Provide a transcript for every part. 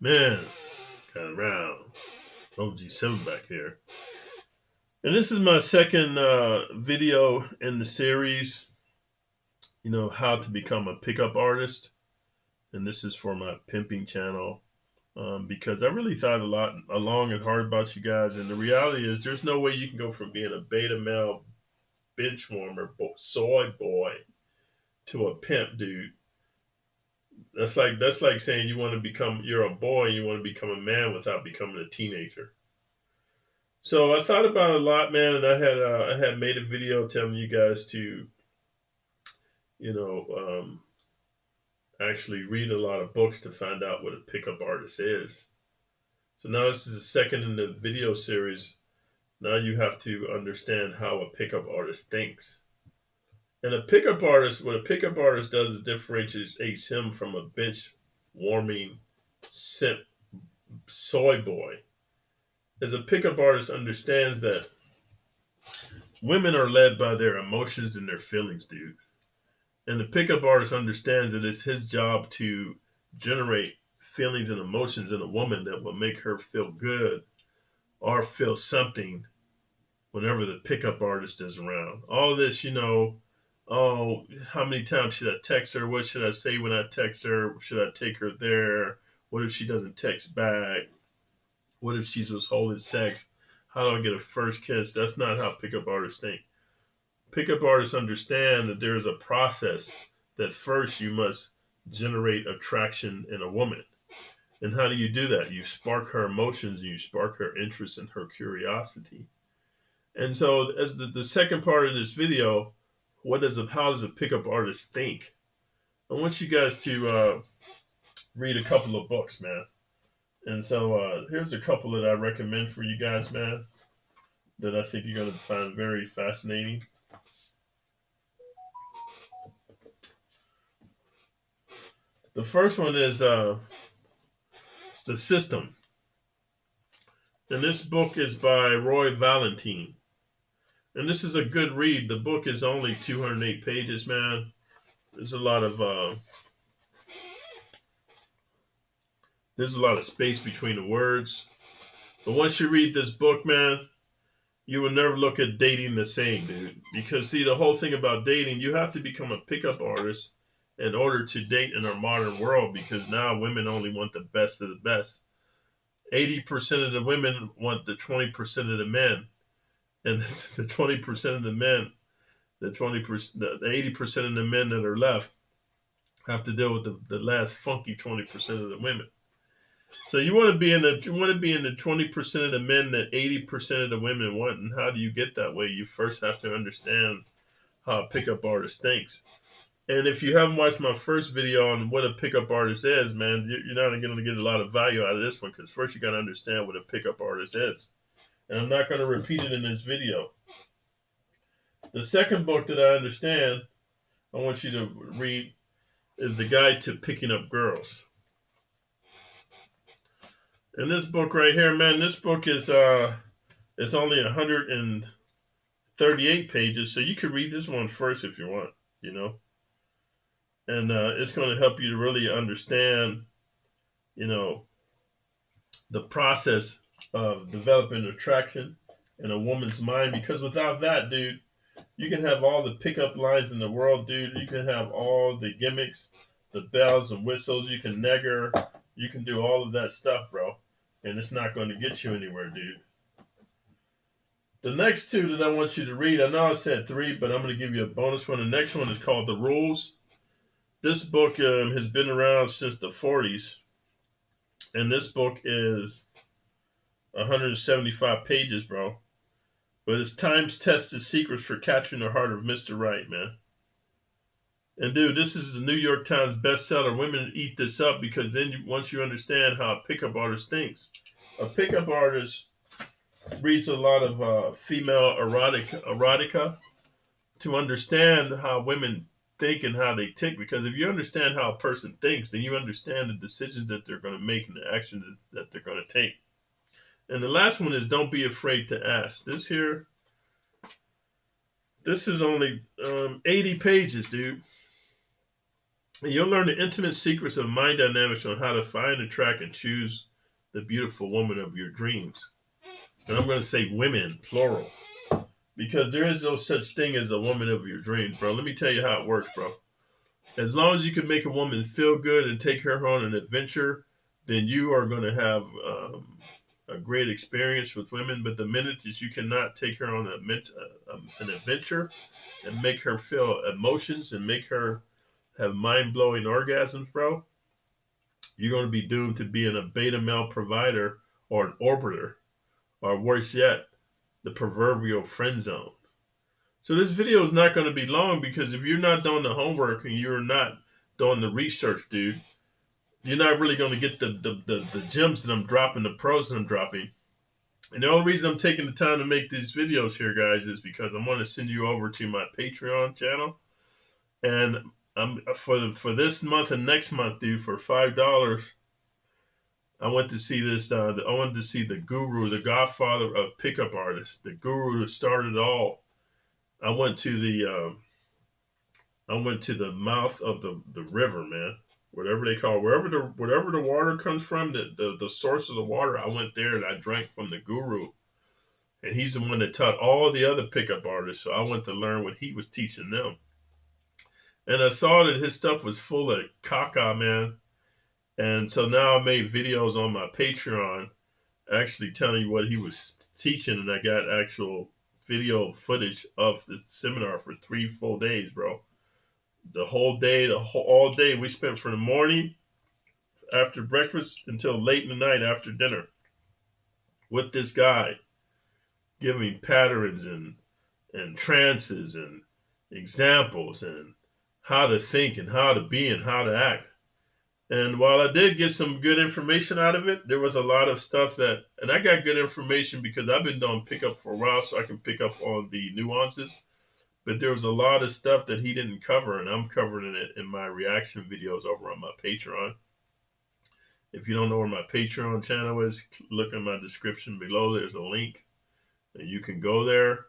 Man, got around. OG7 back here. And this is my second video in the series, how to become a pickup artist. And this is for my pimping channel because I really thought a lot, long and hard about you guys. And the reality is there's no way you can go from being a beta male bench warmer soy boy to a pimp dude. That's like saying you're a boy and you want to become a man without becoming a teenager. So I thought about it a lot, man, and I had made a video telling you guys to you know actually read a lot of books to find out what a pickup artist is. So now this is the second in the video series. Now you have to understand how a pickup artist thinks. And what a pickup artist does is differentiates him from a bench warming simp soy boy. As a pickup artist understands that women are led by their emotions and their feelings, dude. And the pickup artist understands that it's his job to generate feelings and emotions in a woman that will make her feel good or feel something whenever the pickup artist is around. All this, oh, how many times should I text her? What should I say when I text her? Should I take her there? What if she doesn't text back? What if she's withholding sex? How do I get a first kiss? That's not how pickup artists think. Pickup artists understand that there is a process that first you must generate attraction in a woman. And how do you do that? You spark her emotions and you spark her interest and her curiosity. And so, as the second part of this video, how does a pickup artist think? I want you guys to read a couple of books, man. And so here's a couple that I recommend for you guys, man, that I think you're going to find very fascinating. The first one is The System. And this book is by Roy Valentine. And this is a good read. The book is only 208 pages, man. There's a lot of space between the words. But once you read this book, man, you will never look at dating the same, dude. Because see, the whole thing about dating, you have to become a pickup artist in order to date in our modern world, because now women only want the best of the best. 80% of the women want the 20% of the men. And the 20% of the men, the 80% of the men that are left have to deal with the last funky 20% of the women. So you want to be in the 20% of the men that 80% of the women want. And how do you get that way? You first have to understand how a pickup artist thinks. And if you haven't watched my first video on what a pickup artist is, man, you're not going to get a lot of value out of this one, because first you got to understand what a pickup artist is. And I'm not going to repeat it in this video. The second book that I want you to read, is The Guide to Picking Up Girls. And this book right here, man, this book is it's only 138 pages, so you could read this one first if you want, And it's going to help you to really understand, the process of developing attraction in a woman's mind. Because without that, dude, you can have all the pickup lines in the world, dude. You can have all the gimmicks, the bells and whistles. You can neg her. You can do all of that stuff, bro. And it's not going to get you anywhere, dude. The next two that I want you to read, I know I said three, but I'm going to give you a bonus one. The next one is called The Rules. This book has been around since the 40s. And this book is 175 pages, bro. But it's time-tested secrets for capturing the heart of Mr. Right, man. And dude, this is the New York Times bestseller. Women eat this up, because then once you understand how a pickup artist thinks, a pickup artist reads a lot of female erotica to understand how women think and how they tick. Because if you understand how a person thinks, then you understand the decisions that they're going to make and the actions that they're going to take. And the last one is Don't Be Afraid to Ask. This is only 80 pages, dude. And you'll learn the intimate secrets of mind dynamics on how to find, attract, and choose the beautiful woman of your dreams. And I'm going to say women, plural, because there is no such thing as a woman of your dreams, bro. Let me tell you how it works, bro. As long as you can make a woman feel good and take her on an adventure, then you are going to have a great experience with women. But the minute that you cannot take her on an adventure and make her feel emotions and make her have mind-blowing orgasms, bro, you're going to be doomed to being a beta male provider or an orbiter, or worse yet, the proverbial friend zone. So this video is not going to be long, because if you're not doing the homework and you're not doing the research, dude, you're not really going to get the gems that I'm dropping, the pros that I'm dropping. And the only reason I'm taking the time to make these videos here, guys, is because I want to send you over to my Patreon channel. And for this month and next month, dude, for $5, I went to see this. I wanted to see the guru, the godfather of pickup artists, the guru that started it all. I went to the mouth of the river, man. Whatever they call it, wherever the water comes from, the source of the water. I went there and I drank from the guru, and he's the one that taught all the other pickup artists. So I went to learn what he was teaching them, and I saw that his stuff was full of caca, man. And so now I made videos on my Patreon, actually telling you what he was teaching, and I got actual video footage of the seminar for 3 full days, bro. The whole day, all day we spent from the morning after breakfast until late in the night after dinner with this guy, giving patterns and trances and examples and how to think and how to be and how to act. And while I did get some good information out of it, there was a lot of stuff and I got good information because I've been doing pickup for a while, so I can pick up on the nuances. But there was a lot of stuff that he didn't cover, and I'm covering it in my reaction videos over on my Patreon. If you don't know where my Patreon channel is, look in my description below. There's a link, and you can go there.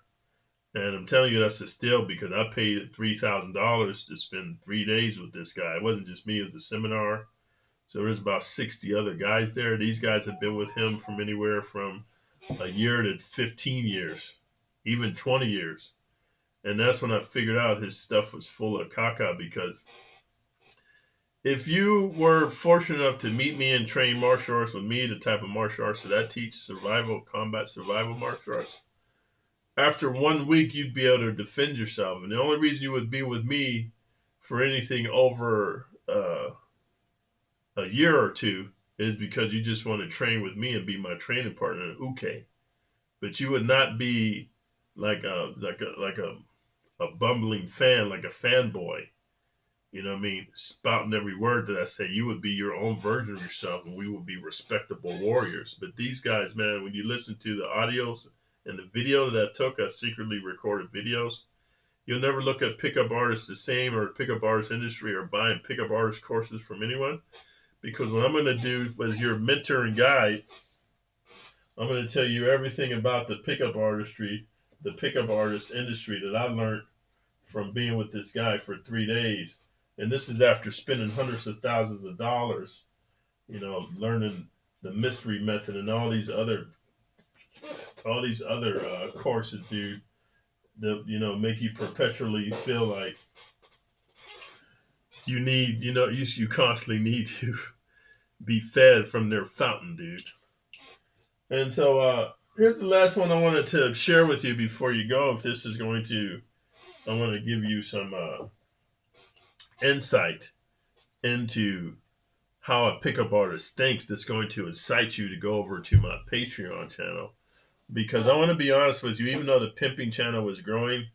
And I'm telling you, that's a steal, because I paid $3,000 to spend 3 days with this guy. It wasn't just me, it was a seminar. So there's about 60 other guys there. These guys have been with him from anywhere from a year to 15 years, even 20 years. And that's when I figured out his stuff was full of caca, because if you were fortunate enough to meet me and train martial arts with me, the type of martial arts that I teach, combat survival martial arts, after 1 week, you'd be able to defend yourself. And the only reason you would be with me for anything over a year or two is because you just want to train with me and be my training partner in Uke. But you would not be like a bumbling fan, like a fanboy, you know what I mean, spouting every word that I say. You would be your own version of yourself, and we would be respectable warriors. But these guys, man, when you listen to the audios and the video that I took, I secretly recorded videos. You'll never look at pickup artists the same, or pickup artist industry, or buying pickup artist courses from anyone. Because what I'm going to do as your mentor and guide, I'm going to tell you everything about the pickup artistry, the pickup artist industry that I learned from being with this guy for 3 days. And this is after spending hundreds of thousands of dollars, you know, learning the mystery method and all these other courses, dude, that, you know, make you perpetually feel like you need, you know, you constantly need to be fed from their fountain, dude. And so here's the last one I wanted to share with you before you go. If this is going to, I want to give you some insight into how a pickup artist thinks, that's going to incite you to go over to my Patreon channel. Because I want to be honest with you, even though the pimping channel is growing,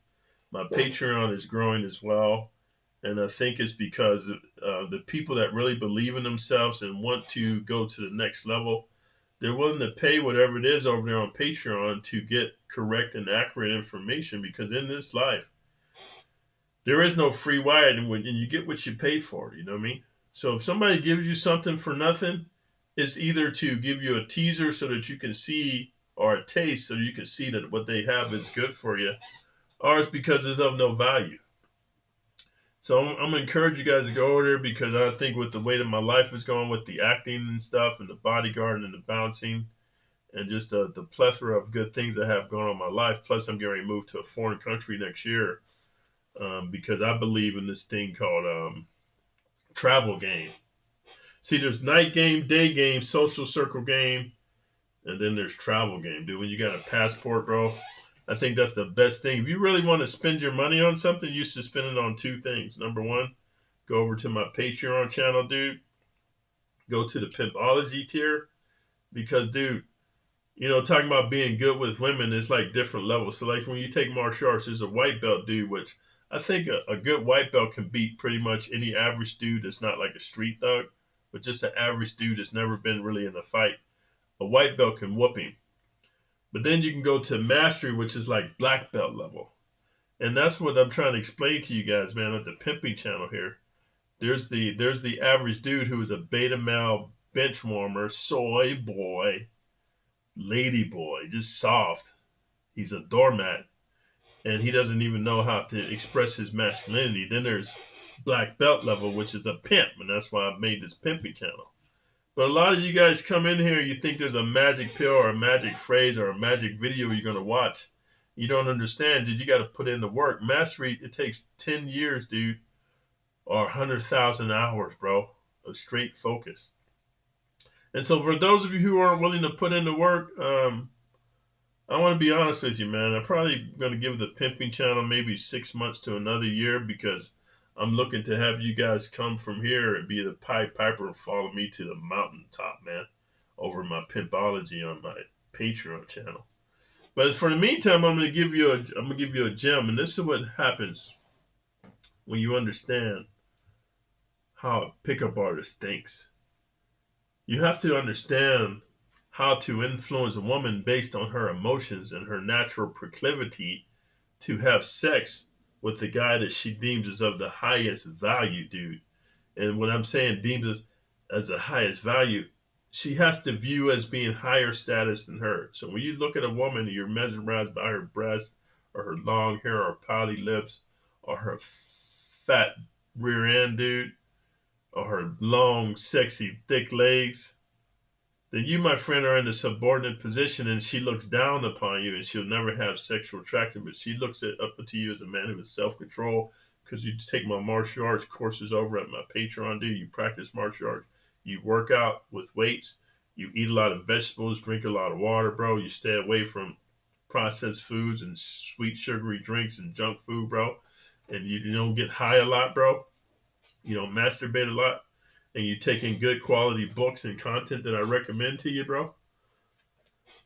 my Patreon is growing as well. And I think it's because the people that really believe in themselves and want to go to the next level, they're willing to pay whatever it is over there on Patreon to get correct and accurate information. Because in this life, there is no free ride, and you get what you pay for, you know what I mean? So if somebody gives you something for nothing, it's either to give you a teaser so that you can see, or a taste so you can see that what they have is good for you, or it's because it's of no value. So I'm gonna encourage you guys to go over there because I think with the way that my life is going with the acting and stuff and the bodyguard and the bouncing and just the plethora of good things that have going on in my life. Plus, I'm getting ready to move to a foreign country next year because I believe in this thing called travel game. See, there's night game, day game, social circle game, and then there's travel game, dude. When you got a passport, bro, I think that's the best thing. If you really want to spend your money on something, you should spend it on two things. Number one, go over to my Patreon channel, dude. Go to the Pimpology tier because, dude, you know, talking about being good with women is like different levels. So, like when you take martial arts, there's a white belt dude, which I think a good white belt can beat pretty much any average dude that's not like a street thug, but just an average dude that's never been really in a fight. A white belt can whoop him. But then you can go to mastery, which is like black belt level. And that's what I'm trying to explain to you guys, man, at the pimping channel here. There's the average dude who is a beta male bench warmer, soy boy, lady boy, just soft. He's a doormat, and he doesn't even know how to express his masculinity. Then there's black belt level, which is a pimp, and that's why I made this pimping channel. But a lot of you guys come in here, you think there's a magic pill or a magic phrase or a magic video you're going to watch. You don't understand, dude. You got to put in the work. Mastery, it takes 10 years, dude, or 100,000 hours, bro, of straight focus. And so for those of you who aren't willing to put in the work, I want to be honest with you, man. I'm probably going to give the pimping channel maybe 6 months to another year because I'm looking to have you guys come from here and be the Pied Piper and follow me to the mountaintop, man, over my Pimpology on my Patreon channel. But for the meantime, I'm gonna give you a gem, and this is what happens when you understand how a pickup artist thinks. You have to understand how to influence a woman based on her emotions and her natural proclivity to have sex with the guy that she deems as of the highest value, dude. And what I'm saying deems as the highest value, she has to view as being higher status than her. So when you look at a woman and you're mesmerized by her breasts or her long hair or pouty lips or her fat rear end, dude, or her long, sexy, thick legs, then you, my friend, are in a subordinate position and she looks down upon you and she'll never have sexual attraction, but she looks up to you as a man who has self-control because you take my martial arts courses over at my Patreon, dude. You practice martial arts. You work out with weights. You eat a lot of vegetables, drink a lot of water, bro. You stay away from processed foods and sweet, sugary drinks and junk food, bro. And you don't get high a lot, bro. You don't masturbate a lot. And you take in good quality books and content that I recommend to you, bro,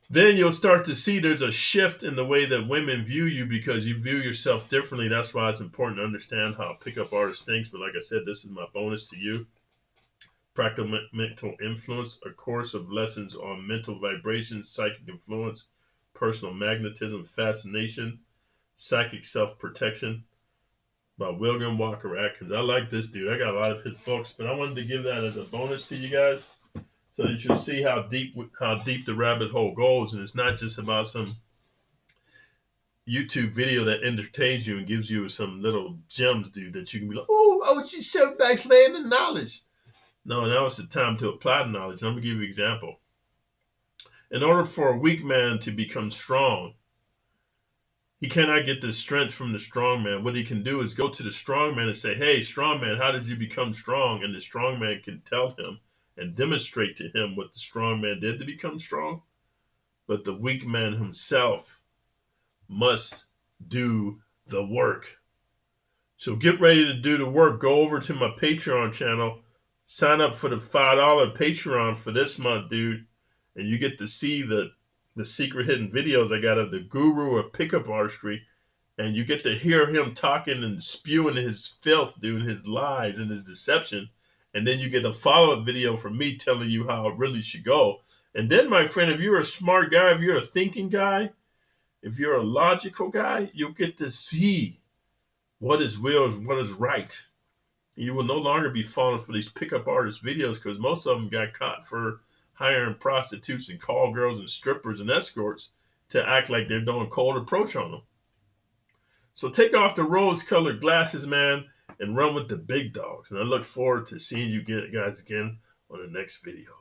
then you'll start to see there's a shift in the way that women view you because you view yourself differently. That's why it's important to understand how a pickup artist thinks. But like I said, this is my bonus to you. Practical Mental Influence, a course of lessons on mental vibrations, psychic influence, personal magnetism, fascination, psychic self-protection, by William Walker Atkins. I like this dude. I got a lot of his books, but I wanted to give that as a bonus to you guys so that you'll see how deep the rabbit hole goes. And it's not just about some YouTube video that entertains you and gives you some little gems, dude, that you can be like, oh, she's so nice laying the knowledge. No, now it's the time to apply the knowledge. And I'm going to give you an example. In order for a weak man to become strong, he cannot get the strength from the strong man. What he can do is go to the strong man and say, hey, strong man, how did you become strong? And the strong man can tell him and demonstrate to him what the strong man did to become strong. But the weak man himself must do the work. So get ready to do the work. Go over to my Patreon channel. Sign up for the $5 Patreon for this month, dude. And you get to see the secret hidden videos I got of the guru of pickup artistry, and you get to hear him talking and spewing his filth, dude, his lies and his deception, and then you get a follow-up video from me telling you how it really should go. And then, my friend, if you're a smart guy, if you're a thinking guy, if you're a logical guy, you'll get to see what is real and what is right. You will no longer be falling for these pickup artist videos because most of them got caught for hiring prostitutes and call girls and strippers and escorts to act like they're doing cold approach on them. So take off the rose-colored glasses, man, and run with the big dogs. And I look forward to seeing you guys again on the next video.